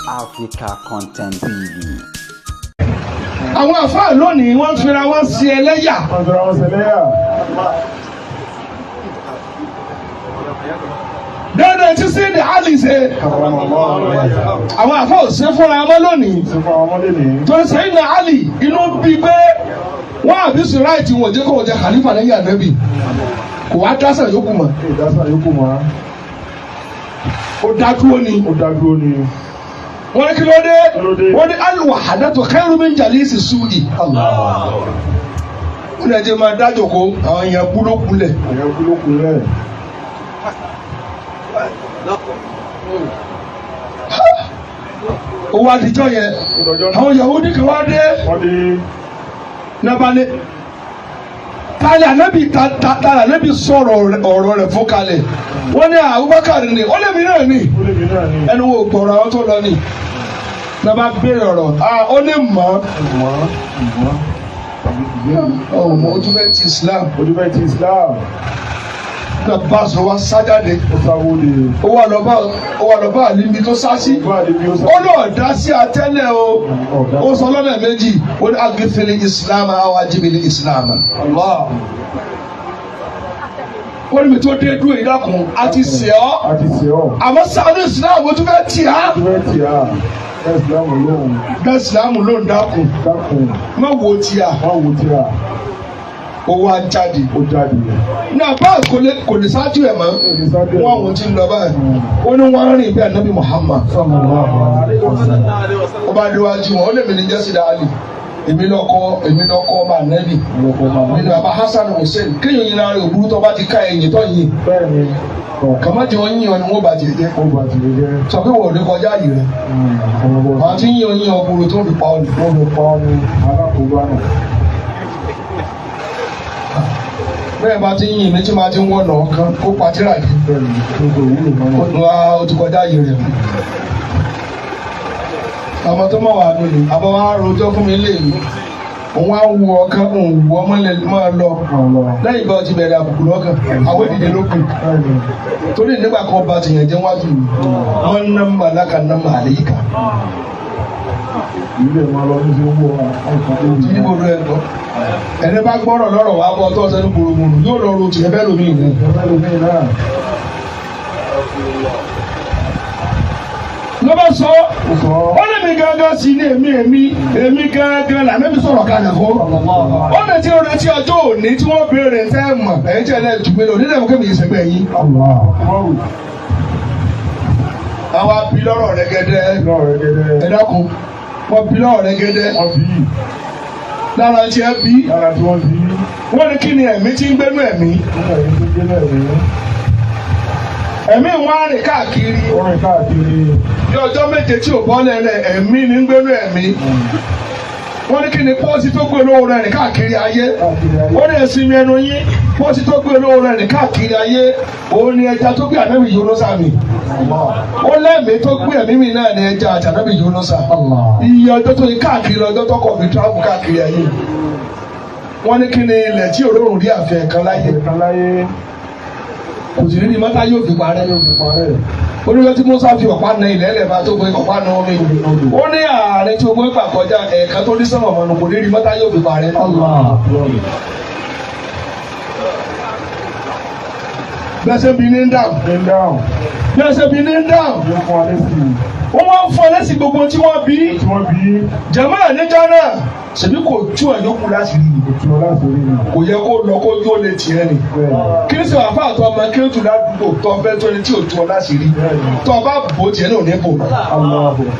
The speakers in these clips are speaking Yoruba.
Africa Content TV. Àwọn àfáà lónìí wọ́n fira wọn sí ẹlẹ́yà. Dandan tí sí ní Ali ṣe. Àwọn àfáà ò ṣe fúnra wọn lónìí. Tó ń sẹ́yìn ní Ali inú bí pé wọ́n àbí sùráìtì wọ́n jẹ́ kó wọ́n jẹ́ khalifa lẹ́yìn ànábì. Kò wá dásà yókù mọ́. Ó dá dúró ni. Wọ́n ní kí ló dé? Wọ́n ní al-wahadatu khairu min jalisi su'i. Wọ́n lè jẹ́ máa dájọ́ kó àwọn èèyàn kúlókulẹ̀. Ó wá dijọ́ yẹn, àwọn Yahudi kan wá dé. Nàbàlẹ̀ tàlẹ̀ ànábì sọ̀rọ̀ ọ̀rọ̀ rẹ̀ fún kalẹ̀. Wọ́n ní Abubakar ni, ó lè mí náà ni. Ẹnu wo gbọ̀rọ̀ àwọn tó lọ ni. Nàbà béèrè ọ̀rọ̀, ó lè mọ̀. Ọmọ ojú bẹ́ẹ̀ ti Islam. Nàbà sọ wá sájáde. Ó wà lọ bá àlíbi tó sá sí. Ó lọ dá sí atẹ́lẹ̀ o. Ó sọ lọ́nà méjì. Ó ní agbèfẹ́lẹ́ Islam, àwọn ajibili Islam. Wọ́n ní mi tó dé dúró ìdákun àti sè ọ́. Àmọ́ sáré Islam ojú bẹ́ẹ̀ tì á. Bẹ́ẹ̀ Islam ló ń dákun. Má wo tì á. Ó wá jáde. Náà báyìí kò lè ṣáájú ẹ̀ mọ́. Wọ́n àwọn tí ń lọ báyìí. Ó ní wọ́n rìn bí Ànábì Muhammad. Ó bá déwájú wọn, ó lè mi ní jẹ́sìdá Ali. Èmi lọ́kọ́ ọmọ Ànábì. Èmi ní bàbá Hassan Hussein. Kéèyàn yín lára òbúrú tó bá ti ká ẹ̀yìn tó yìn. Kàmá jẹ́ wọ́n yín ọ ni wọ́n bàjẹ́ jẹ́. Sọ pé wọ́n ò ní kọjá yìí rẹ̀. Àwọn tí yín ọkùnrin tó fi pa ọ́ ni. Bẹ́ẹ̀ bá ti ń yìn mí tí máa ti ń wọ̀nà ọ̀kan kó patira dé. Ó ti kọjá yìí rẹ̀. Àmọ́ tó máa wà lónìí, àbọ̀ wá rojọ́ fún mi léèmí. Òun á wù ọ̀kan, òun wù ọmọ máa lọ. Lẹ́yìn ìgbà tí bẹ̀rẹ̀ àbùkù lọ́kàn, àwọn èdè ló kù. Torí nígbà kan bá ti yàn jẹ́ wájú mi, wọ́n ná màláka ná màlẹ́yìká. Ẹni bá gbọ́rọ̀ lọ́rọ̀ wá bọ́ tó sẹ́nu gbòrògbòrò yóò lọ ro tìyẹ́ bẹ́ẹ̀ lómi ìlú. Ló bá sọ, ó lè mi gángan sí ní èmi gángan lànà mi sọ̀rọ̀ kalẹ̀ fún. Ó lè ti retí ọjọ́ òní tí wọ́n béèrè tẹ́ mọ̀ ẹ̀yìn tí ẹ̀ lẹ́yìn jù mí lọ nílẹ̀ mú kẹ́mi ìṣẹ̀gbẹ̀ yín. Àwọn abi lọ́rọ̀ rẹ̀ gẹ́dẹ́ ẹ dákun wọ́n bi lọ́rọ̀ rẹ̀ gẹ́dẹ́ lára tí ẹ bí wọ́n ní kí ni ẹ̀mí tí ń gbénú ẹ̀mí. Ẹ̀mí wọn á rìn káàkiri ní ọjọ́ méje tí ò bọ́ lẹ́lẹ̀ ẹ̀mí ní ń gbénú ẹ̀mí. Wọ́n ní kí ni pósí tó gbé olówó rẹ̀ rìn káàkiri ayé. Ó ní ẹ̀sìn mi ẹnu yín pósí tó gbé olówó rẹ̀ rìn káàkiri ayé. Òun ni ẹja tó gbé ànábì Yúnúsà mi. Ó lẹ́mìí tó gbé ẹ̀mí mi náà ní ẹja àti ànábì Yúnúsà. Iye ọjọ́ tó yí káàkiri ọjọ́ tó kọ̀ fi tíráàbù káàkiri ayé. Wọ́n ní kí ni ilẹ̀ tí òórùn rí àfẹ́ kan láyé. Kò sì ní mọ́tá yóò fi parẹ́. Oníwé tí Musa fi ọ̀pá na ilẹ̀ ẹlẹ́bàá tó gbé ọ̀pá na omi. Ó ní ààrẹ tí o gbé pàkọjá ẹ̀ẹ̀kan tó ní sọ̀rọ̀ ọmọ nù kò ní rí mọ́tá yóò fi parẹ́. Bẹ́sẹ̀ bí ní ń dáhùn. Wọ́n máa ń fún ẹlẹ́sìn gbogbo tí wọ́n bí. Jàmáà níjọ́ náà ṣèbí kò tú ẹ̀ yókù láti rí ni. Kò yẹ kó lọ kó yóò lè tiẹ̀ ni. Kí ni sọ àfa àtọ ọmọ kí ó tún ládùúgbò tó ọbẹ̀ tó ní tí ò tú ọ láti rí. Tó ọba bò tiẹ̀ náà ò ní bò mọ́.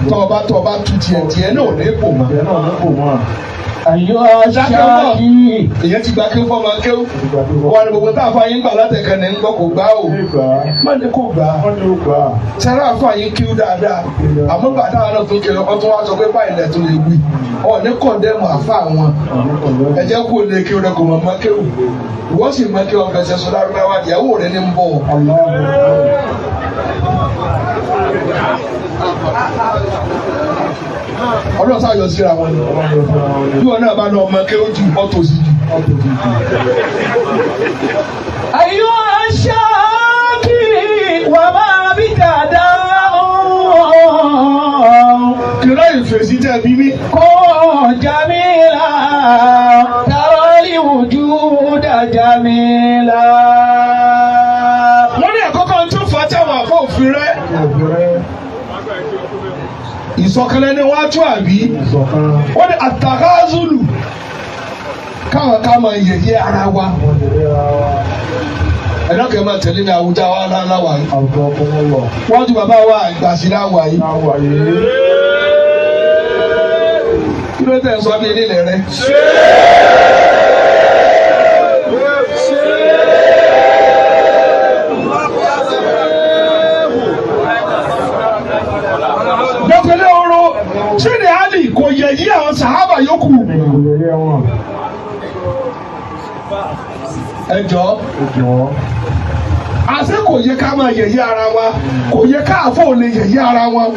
Tó ọba tú tiẹ̀ náà ò ní bò mọ́. Àyọ̀ aṣáájú èyàn ti gba kí ó fọmọ kí ó wà ní gbogbo tá a fa yín gbà látẹ̀kẹ́ ní gbọ́ kò gbá o má ní kò gbá sẹ́rẹ́ àfa yín kí ó dáadáa àmọ́ gbàdá wa náà tó kéré ọkọ tó wá sọ pé báyìí lẹ̀ tó lè wí ọ ní kọ̀ndẹ́mù àfa wọn ẹ̀jẹ̀ kú lè kí ó rẹ kò mọ̀ mọ́ kí ó ìwọ́n sì mọ́ kí ó fẹsẹ̀ sọ lárúbáwá ìyàwó rẹ ní ń bọ̀ ọlọ́run sáà yọ síra wọn ni bí wọn náà bá lọ ọmọ kí ó ju ọtò sí ju. Ayọ̀ aṣáájú wà máa bí kàdá fèsì tẹ́ bí mi. كن جميلا ترى الوجود جميلا. wọ́n ní ẹ̀kọ́ kan tó fà táwọn àfọ òfin rẹ̀. ìsọ̀kalẹ̀ ni wọ́n á tún àbí. wọ́n ní àtàkàzùlù káwọn ká máa yẹ̀yẹ́ ara wa. ẹ̀dá kẹ́ máa tẹ̀lé ní àwùjọ wa láwa yìí. wọ́n ju bàbá wa àgbàsí láwa yìí. kí ló tẹ̀ ń sọ bí ilé rẹ̀? dọ́kẹ́lẹ́ oró ṣíni àlì kò yẹ̀yí àwọn sàhábà yòókù. ẹ jọ̀ọ́ àṣé kò yẹ ká máa yẹ̀yẹ́ ara wa, kò yẹ ká àfọ̀ ò lè yẹ̀yẹ́ ara wọn.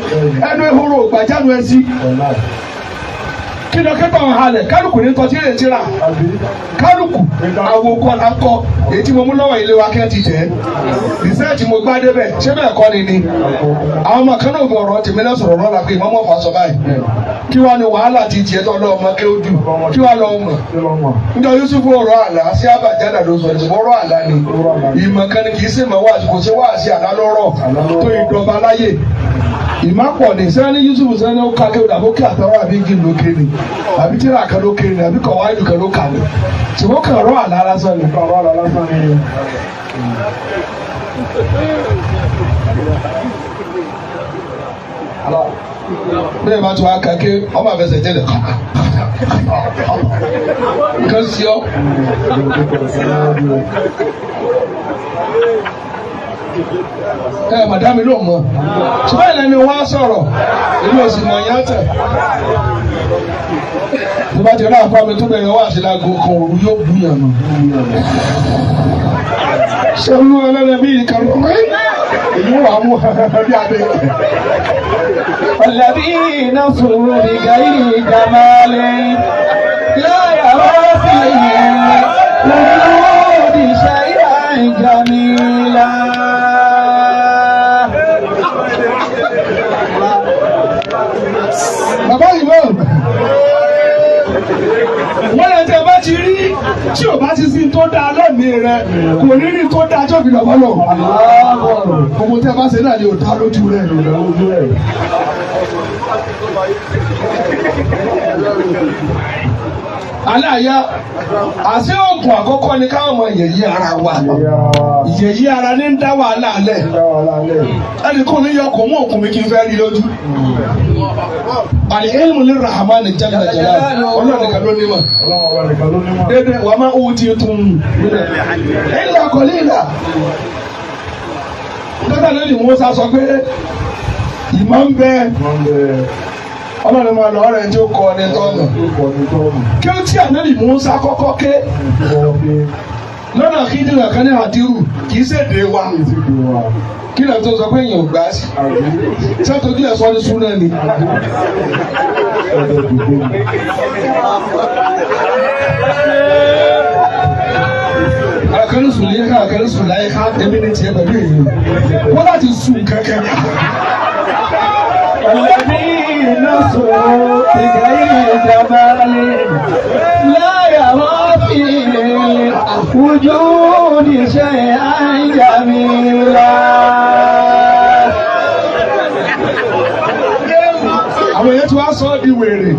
ẹnu ehoro gbàjánu ẹ sí. kí ló kẹ́kọ̀ọ́ hàn halẹ̀ kálukú ní tọ́tí lè tira kálukú àwọn kọ́lá kọ́ èyí tí mo mú lọ́wọ́ ilé wa kẹ́ ti tẹ̀ rìsẹ́ẹ̀tì mo gbá débẹ̀ ṣé bẹ́ẹ̀ kọ́ ni àwọn ọmọ kan náà bọ̀ ọ̀rọ̀ tèmi náà sọ̀rọ̀ lọ́la pé ìmọ̀mọ́ fà sọ báyìí kí wàá ní wàhálà ti tiẹ̀ tọ́ lọ́wọ́ ọmọ kéwòjú kí wàá lọ́wọ́ mọ̀ níjọ́ Yusuf ọ̀rọ̀ àlá sí àbàjáde ló sọ ọ̀rọ̀ àlá ni ìmọ̀ kan ni kì í sì mọ̀ wá kò sí wá sí àlá lọ́rọ̀ tó ìdọ̀ba láyè ìmápọ̀ ní sẹ́ni Yusuf sẹ́ni ó ká kéwòdà bó kí àtàwọn àbí igi lókè ni àbí tíra kan ló kéré ni àbí kọ̀ wáyé kan ló kà ní tí wọ́n kàn rọ́ àlá lásán ni. bẹ́ẹ̀ bá tún wá kà ké ọmọ àfẹsẹ̀ jẹ́ lẹ̀ nǹkan sí ọ. Màdámi ló mọ̀ ṣùgbọ́n ìlànà wọn á sọ̀rọ̀ èmi ò sì mọ̀ yẹn tẹ̀. tó bá ti rí àpá mi tó bẹ̀rẹ̀ wá sí láago kan òru yóò bú yàn nù. ṣé olú ẹlẹ́rìí bí ìkànnì èyí wà mú bí adé. الذين صوروا بغير جمال لا يرى فيه وجود شيئا جميلا. bàbá ìmọ̀ wọ́n lè tẹ́ bá ti rí tí ò bá ti sí tó dáa lọ́ọ̀mí rẹ kò ní rí tó dáa jọ́bi lọ́wọ́ lọ. gbogbo tẹ́ bá ṣe náà ni ò dá lójú rẹ. aláya àṣé oògùn àkọ́kọ́ ni káwọn ọmọ yẹ̀yí ara wa yẹ̀yí ara ní ń dá wàhálà alẹ́ ẹnì kan ní yọkọ̀ mú òkun mi kí n fẹ́ rí lójú. Al-ilmu lir-Rahman jalla jalaluhu Ọlọ́run nìkan ló ní mọ̀. dédé wa ma utitum illa qalila. dọ́tà lónìí Mùsá sọ pé ìmọ̀ ń bẹ Ọlọ́run máa lọ ọ̀rẹ́ tí ó kọ́ ní tọ́nà. kí ó tí ànábì Mùsá kọ́kọ́ ké lọ́nà kíndìnrín kan ní àdírù kì í ṣèdè wa kí lè tó sọ pé èèyàn ò gbà sí sẹ́tọ́jú ẹ̀ sọ ní súnà ni. àkànní sùn léyìn ká àkànní sùn láyé ká ẹbí ní tiẹ̀ pẹ̀lú èyí wọ́n láti sùn kẹ́kẹ́. الذين صوروا بغير جمال لا يرى فيه وجود شيئا جميلا. àwọn èèyàn tí wàá sọ ọ́ di wèrè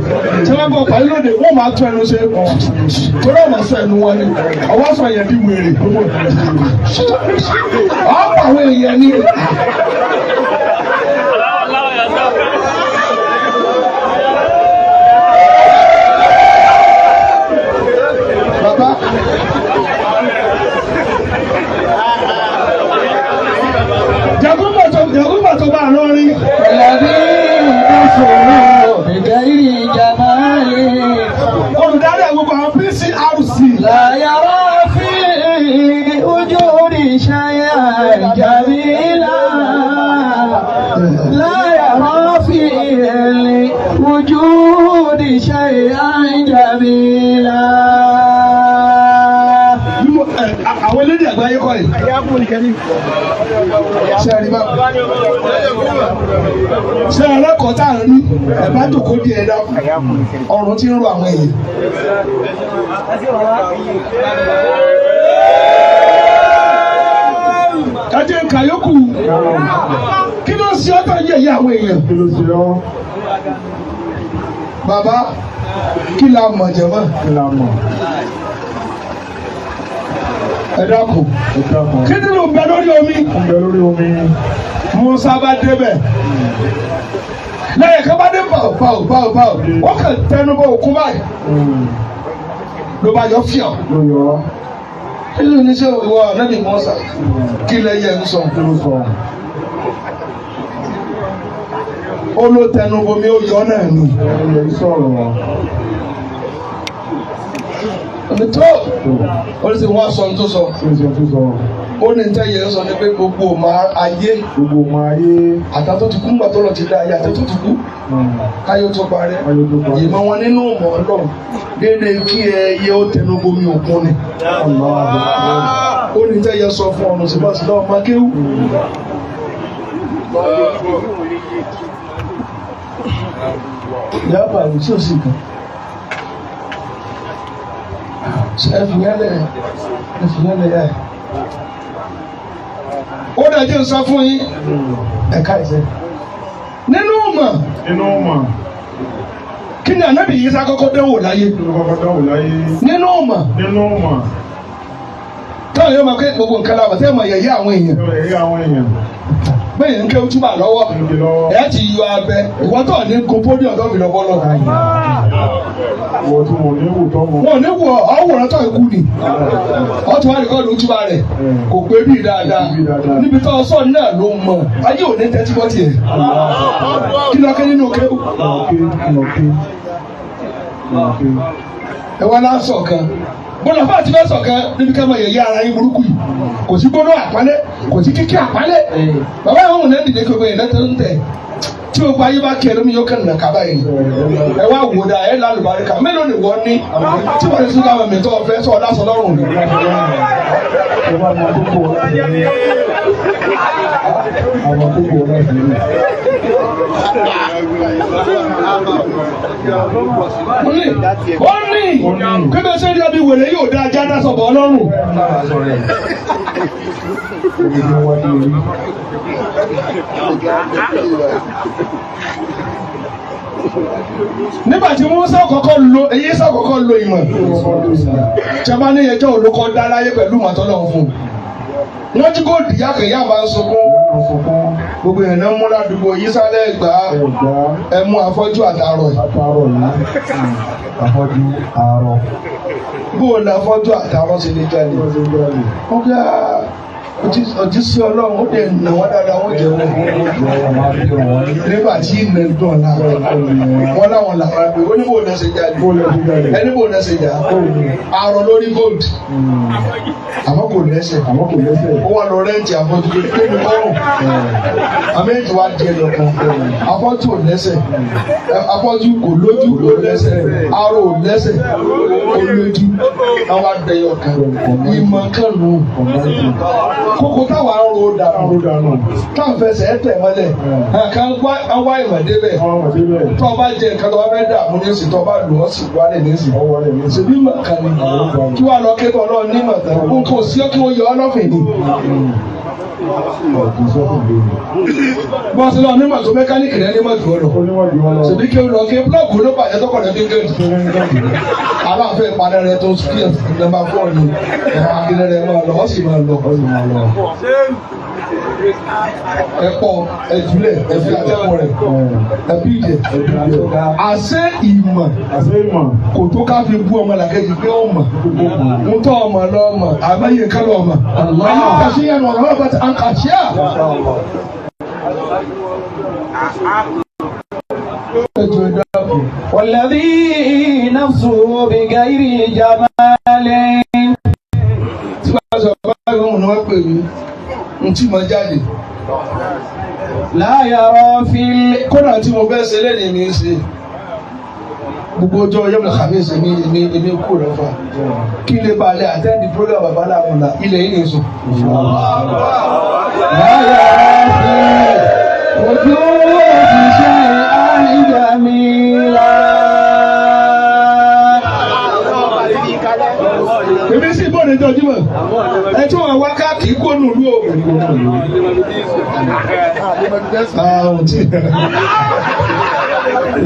tí wọ́n bọ̀ pàdé lóde wọ́n máa tún ẹnu ṣe torí ọ̀nà sọ ẹnu wọn ni ọwọ́ sọ èèyàn di wèrè ọ̀pọ̀ àwọn èèyàn ni. bàbá jàgúbà tó bá lọ́rí. بغير جمال olùdarí àgbègbè àwọn PCRC. لا يرى في وجود شيئا جميلا. لا يرى في وجود شيئا جميلا. àwọn elédè àgbáyé kọ́ yìí. ṣe rí bá ṣe ẹlẹ́kọ̀ọ́ tá à ń rí ẹ̀ bá jòkó di ẹ̀dá ọ̀run tí ń ro àwọn èèyàn. kájé ń kàyókù kí ló ń ṣe ọ́ tó ń yẹ̀yẹ́ àwọn èèyàn. kí ló ṣe ọ́? bàbá kí la mọ̀ jẹ̀mọ́. kí la mọ̀? ẹ dákun. kí ni ló ń bẹ lórí omi. ń bẹ lórí omi. Musa bá débẹ̀ lẹ́yìn kan bá dé báwò wọ́n kàn tẹnu bọ òkú báyìí ló bá yọ fíà. ló yọ. kí ló ní sẹ́ ìwọ ànábì Musa kí lẹ yẹ ń sọ. kí ló sọ? ó ló tẹnu bomi ó yọ náà nù. ẹ̀ ń sọ̀rọ̀. omi tó ó lè ṣe wọ́n sọ tó sọ. kí ló ṣe tó sọ? ó ní tẹ́ yẹ sọ ní pé gbogbo ọmọ ayé. gbogbo ọmọ ayé. àtà tó ti kú ńgbà tó lọ ti dá ayé àtà tó ti kú. káyọ̀ tó parẹ́. káyọ̀ tó parẹ́. ìmọ̀ wọn nínú ọmọ Ọlọ́run déédéé kí ẹyẹ ó tẹnu bomi òkun ni. ó ní tẹ́ yẹ sọ fún ọ̀nà síbáṣíbá ọmọ akéwù. ìyá bàbá tí ò sì kàn. ẹfìyẹ́lẹ̀ yá ẹ̀. ó dájú ń sọ fún yín ẹ̀ka ìṣẹ́. nínú ọmọ. nínú ọmọ. kí ni ànábì yìí sá kọ́kọ́ dánwò láyé. nínú ọmọ. nínú ọmọ. táwọn yóò máa pé gbogbo nǹkan lábàá tẹ́ ẹ̀ mọ̀ yẹ̀yẹ́ àwọn èèyàn. yẹ̀yẹ́ àwọn èèyàn. bẹ́ẹ̀ ń ké ojúbà lọ́wọ́ ẹ̀ ti yọ abẹ ìwọ́n tó ní gòpódì ọ̀dọ́ mi lọ́wọ́ lọ́wọ́. wọ́n tún wọ́n ní wò tọ́ wọn. wọ́n ní wọ àwòrán tó ikú ni ọtún wá rìkọ́ọ̀dù ojúbà rẹ̀ kò pé bí dáadáa níbi tó sọ náà ló mọ̀ ayé ò ní tẹ́tí bọ́ tiẹ̀ kí ló ké nínú kéwù. ẹ wá lásọ̀ kan bọ́lá fún àti mẹ́sàn kan níbi ká máa yẹ̀yẹ́ ara yín burúkú yìí kò sí gbóná àpálẹ́ kò sí kíkí àpálẹ́ bàbá yẹn wọn náà dìde kí o gbẹ̀yìn lẹ́tọ̀ ń tẹ̀ tí o gba ayé bá kí ẹ lómi yóò kàn nà kaba yìí ẹ wá wò dà ẹ lálùbáríkà mélòó ni wọ́n ní tí wọ́n lè sún káwọn mẹ́tọ́ ọ̀fẹ́ sọ lásán lọ́rùn mi. ó ní kébé sẹ́ni ọbí wèrè yóò dá ajá dá sọ̀bọ̀ ọlọ́run. nígbà tí Musa kọ́kọ́ lo èyí sá kọ́kọ́ lo ìmọ̀ jama ní ẹjọ́ olùkọ́ dá láyé pẹ̀lú ìmọ̀tọ́lọ́ fún un wọ́n jí kó dìyà kẹ̀yà máa ń sunkún gbogbo yẹn náà mú ládùúgbò yìí sálẹ̀ gbà ẹ mú afọ́jú àtàrọ̀ yìí. afọ́jú àárọ̀. bó o lọ afọ́jú àtàrọ̀ sí ní jáde. ó gbé òjísé ọlọ́run ó dẹ̀ nà wọ́n dáadáa wọ́n jẹ́ wọ́n. nígbà tí ilẹ̀ ń dùn ọ̀la wọ́n láwọn làwọn àgbẹ̀ ó ní bò lẹ́sẹ̀ jáde ẹni bò lẹ́sẹ̀ jáde àrọ̀ lórí gold àmọ́ kò lẹ́sẹ̀ ó wà lọ rẹ́ǹtì afọ́jú lórí kọ́rùn àmì ètò wa di ẹ̀yọ̀ kan afọ́jú ò lẹ́sẹ̀ afọ́jú kò lójú kò lẹ́sẹ̀ àrọ̀ ò lẹ́sẹ̀ kò lójú àwọn àgbẹ̀yọ̀ kan ìmọ̀ kan nù kókó táwa ń ro dànù táwọn fẹsẹ̀ ẹ̀ tẹ̀ mọ́lẹ̀ kan wá ìmọ̀ débẹ̀ tó o bá jẹ nǹkan tó o bá fẹ́ dààmú ní ìsìn tó o bá lò ó sì wálé ní ìsìn ṣèbí mọ̀ kan ní kí wàá lọ kébọ̀ náà ní mọ̀ tán nǹkan ò sí ọ́ kí wọ́n yọ ọ́ lọ́fìn ni. bọ́sì lọ nímọ̀ tó mẹkáníìkì rẹ nímọ̀ jù ọ lọ ṣèbí kí o lọ kí búlọ̀kù ló bàjẹ́ tó kọ̀ lẹ́bí gẹ̀ẹ́dì aláàfin ìpàdé rẹ tó kí nọ́mbà 4 ni ẹ̀rọ akíndé rẹ máa lọ ọ́ sì máa lọ. ẹ pọ̀ ẹ jùlẹ̀ ẹ fi àtẹ̀wọ̀ rẹ̀ ẹ bí ìjẹ àṣẹ ìmọ̀ kò tó ká fi bú ọmọ làkejì pé ó mọ̀ ń tọ́ ọmọ lọ́mọ àmọ́yé kálọ̀ ọmọ àyè kàṣí yẹn ọ̀rọ̀ ọ̀rọ̀ bàtà àǹkàṣíà. والذي نفسه بغير جمال. tí wàá sọ báyìí wọn ni wọn pè mí ntí mo jáde. لا يرى في kódà tí mo fẹ́ ṣe lẹ́nu mi ṣe gbogbo ọjọ́ yẹ́mu khamis èmi kú rẹ̀ fà kí lè balẹ̀ àtẹ́ndì program bàbá làwọn là ilẹ̀ yìí nìyẹn sùn. ojú òṣìṣẹ́ àìjàmílà. èmi sì bọ̀dé jọjúmọ̀ ẹ tí wọn wá ká kì í kó nùlú o.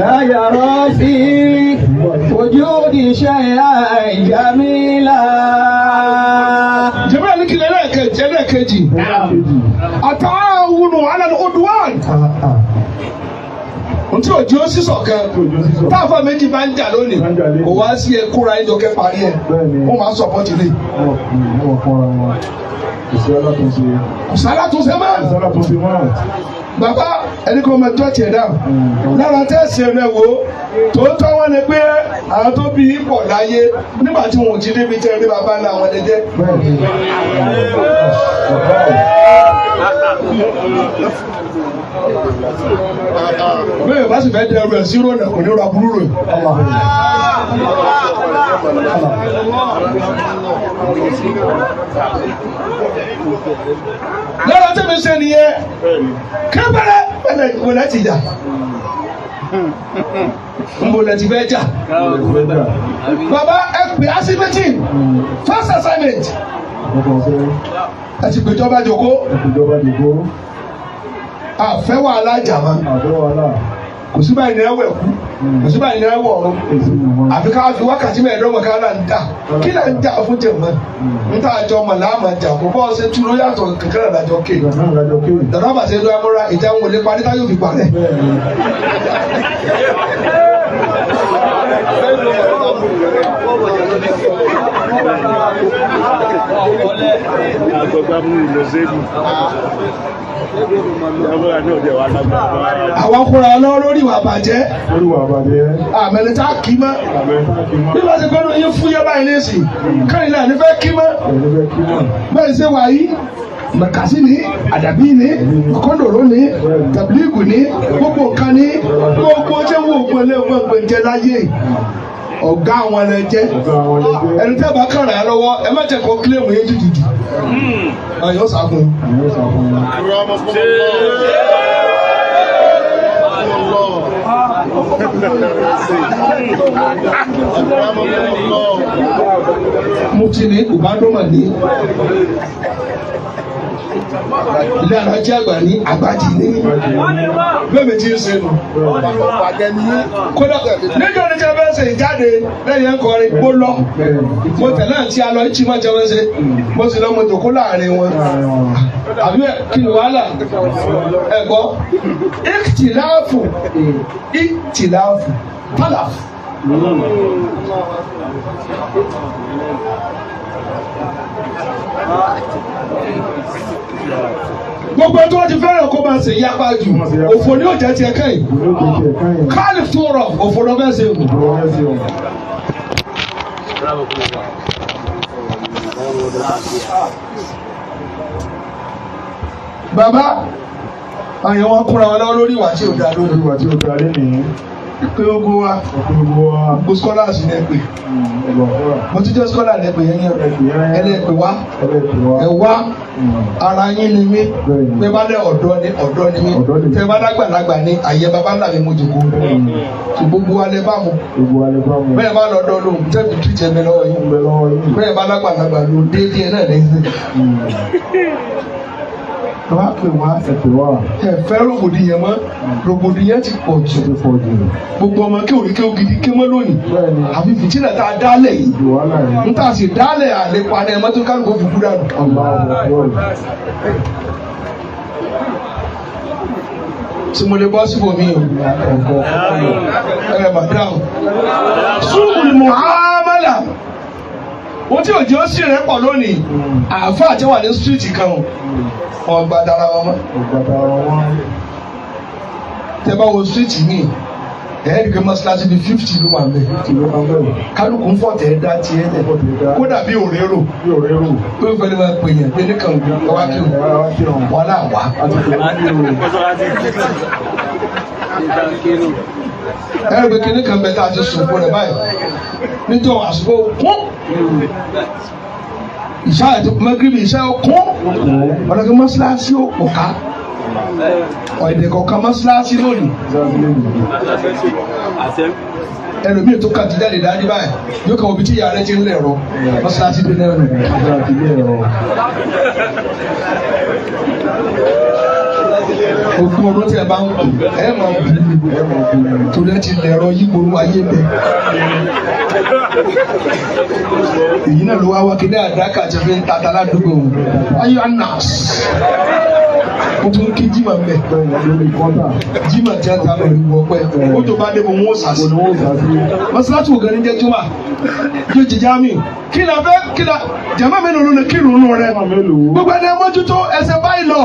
لا يرى في وجود شيئا جميلا. jẹ́bẹ́ ní kílẹ̀ lẹ́ẹ̀kejì àtàwọn على العدوان ntí òjò sísọ kan táàfà méjì bá ń jà lónìí kò wá sí ẹkúra ẹjọ kẹ parí ẹ wọn máa ń sọpọ́tì lé. kò sálà tó ṣe mọ́. bàbá ẹni kò máa jọ́ tiẹ̀ dáhùn lára tẹ́sí rẹ̀ wò tòótọ́ wọn ni pé àwọn tó bí pọ̀ láyé nígbà tí wọn ò ti débi tẹ́ rí bàbá náà wọn dédé. bẹ́ẹ̀ bá sì fẹ́ dẹ ẹrù ẹ̀ sí rònà kò ní ra burú rò. lára tẹ́mi ṣe nìyẹn kébẹ̀rẹ̀ ẹ̀lẹ́ ìwọlẹ̀ ti jà nbọlẹ̀ ti fẹ́ jà. bàbá ẹ pè á sí meeting first assignment ẹ ti gbèjọba jòkó àfẹ́ wàhálà jàmá kò sí báyìí ní ẹwẹ̀ kú kò sí báyìí ní ẹwẹ̀ ọ̀run àfi ká fi wákàtí mẹ́ẹ̀ẹ́dọ́gbọ̀n ká là ń dà kí là ń jà fún jẹ̀mọ́ níta àjọ mọ̀ láàmà jà kó bọ́ ṣe túró yàtọ̀ kankan àdájọ́ ké dàdá bàtẹ́ ló amúra ìjà ń wọlé parí táyọ̀ fi parẹ́. àwọn kura ọlọ́wọ́ lórí ìwà bàjẹ́ àmẹ́lẹ́ tá a kì í mọ́ bí wọ́n ti gbọ́dọ̀ yín fúyẹ́ báyìí lẹ́sìn káyìn náà nífẹ̀ẹ́ kì í mọ́ bẹ́ẹ̀ ṣe wà yìí mẹ̀kásí ni àdàbí ni kọ́ndòrò ni tàbílíìgù ni gbogbo nǹkan ni gbogbo ṣé wọ́n ògùn ẹlẹ́wọ̀n gbẹ̀ǹjẹ láyé ọ̀gá àwọn ẹlẹ́ jẹ́ ẹni tẹ́ bá kàn rà lọ́wọ́ ẹ má jẹ́ kó kílẹ̀mù yẹn jùjùjù ayọ̀ sàkún. mo ti ní ìbádọ́mọ̀ ní ilé alájẹ àgbà ní àgbàjì ní bẹ́ẹ̀ mi ti ń ṣe nù. kódà níjọ́ ní jẹ́ bẹ́ẹ̀ ṣe ìjáde lẹ́yìn ẹ̀kọ́rin mo lọ mo tẹ̀lé àti alọ ìtì máa jẹ́ wọ́n ṣe mo sì lọ mo jòkó láàrin wọn. àbí kí ni wàhálà ẹ̀ gbọ́ ìtìláàfù tálàfù. gbogbo ẹni tó wọ́n ti fẹ́ràn kó máa ṣe yapa jù òfò ní òjẹ́ tiẹ̀ kẹ́yìn káàlì fúnra òfò lọ bẹ́ẹ̀ ṣe wù. bàbá àyẹ̀wò akúnra wọn lọ́wọ́ lórí ìwà tí ò dá lónìí. pé gbogbo wa gbogbo scholars ní ẹgbẹ́ mo ti jẹ́ scholar ní ẹgbẹ́ yẹn ẹlẹ́gbẹ́ wa ẹ wá ara yín ni mí pé bá lẹ́ ọ̀dọ́ ni mí tẹ́ bá lágbàlagbà ní àyè bàbá ńlá mi mo jòkó tó gbogbo wa lẹ bá mu bẹ́ẹ̀ bá lọ dọ́ lóhùn tẹ́ fi tìjẹ́ mi lọ́wọ́ yín bẹ́ẹ̀ bá lágbàlagbà ló déédéé náà lẹ́yìn wá pè wá ẹ fẹ́ rògbòdìyàn mọ́ rògbòdìyàn ti pọ̀ jù gbogbo ọmọ kí òrí kí ó gidi ké mọ́ lónìí àbí fìtínà tá a dálẹ̀ yìí n tà sí dálẹ̀ àlepa ní ẹmọ́ tó kálukó fi kú dànù. tí mo lè bọ́ síbò mí o ẹ madam sùúrù muhammadu wọ́n tí òjò sì rẹ̀ pọ̀ lónìí àáfàá àti wà ní stíríìtì kan wọn gba dára wọn mọ́. tẹ́ bá wo stíríìtì míì ẹ̀ẹ́dì pé mọ́sálásí bíi 50 ló wà ń bẹ̀. kálukú ń fọ̀ tẹ́ dá tiẹ̀ tẹ̀ kódà bí òrérò pé ó fẹ́ lè máa pè yàn pé nìkan wá kí wọn là wá. ẹ̀rọ pé kíní kan bẹ tá a ti sùn fún rẹ̀ báyìí nítorí àsìkò kún ìṣá àti mẹgìrìbì ìṣá kún ọ̀dọ̀kẹ́ mọ́ṣáláṣí ó kò ká ọ̀ẹ̀dẹ̀ kọ̀ọ̀kan mọ́ṣáláṣí lónìí ẹlòmíì tó kàtí jáde dáadé báyìí yóò kàn wọ́n bí tí ìyá rẹ̀ ti ń lẹ̀ rọ mọ́ṣáláṣí dé náà nù. Ogun ọdún tí ẹ bá ń kú ẹ máa bú torí ẹ ti lẹ̀rọ yípo ayé bẹ. Èyí náà ló wá wá kí ní àdáka àti fi ń tata ládùúgbò wọn. Ayé anas. Mo tún kí Jimá mẹ́. Jimá tí a ta lọ rí wọ pẹ́. Ó tó bá dé mo mú òsàsì. Mọ́sálásí ògàn ní jẹ́ Jumá. Yóò jẹ Jami. Kí ni a fẹ́ kí ni a jàmbá mélòó ló ní kí ìrùnú rẹ? Gbogbo ẹni ẹ mójútó ẹsẹ̀ báyìí lọ.